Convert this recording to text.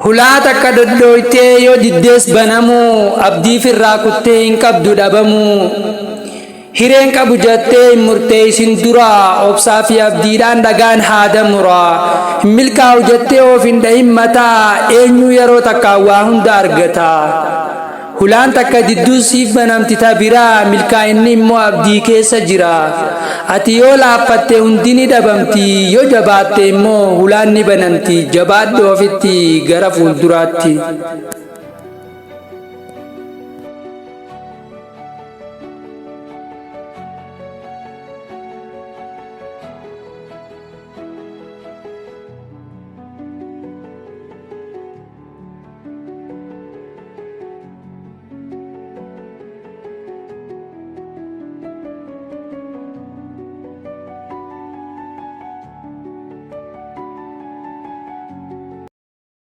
Hulaa takka doddoytee yoo diddees banamuu abdii firraa kuttee hin qabdu dhabamuu. Hireen qabu jettee hin murteessin dura obsaa fi abdiidhaan dhagaan haada muraa. Hin milkaa'u jettee of hin dhahin mataa eenyu yeroo takka waa hunda argata. Hulaan takka didduu siif banamti tabiraa milkaa'inni immoo abdii keessa jira. Ati yoo laaffatte hundi ni dhabamti yoo jabaatte immoo hulaan ni banamti. Jabaadhu ofitti gara fuulduraatti.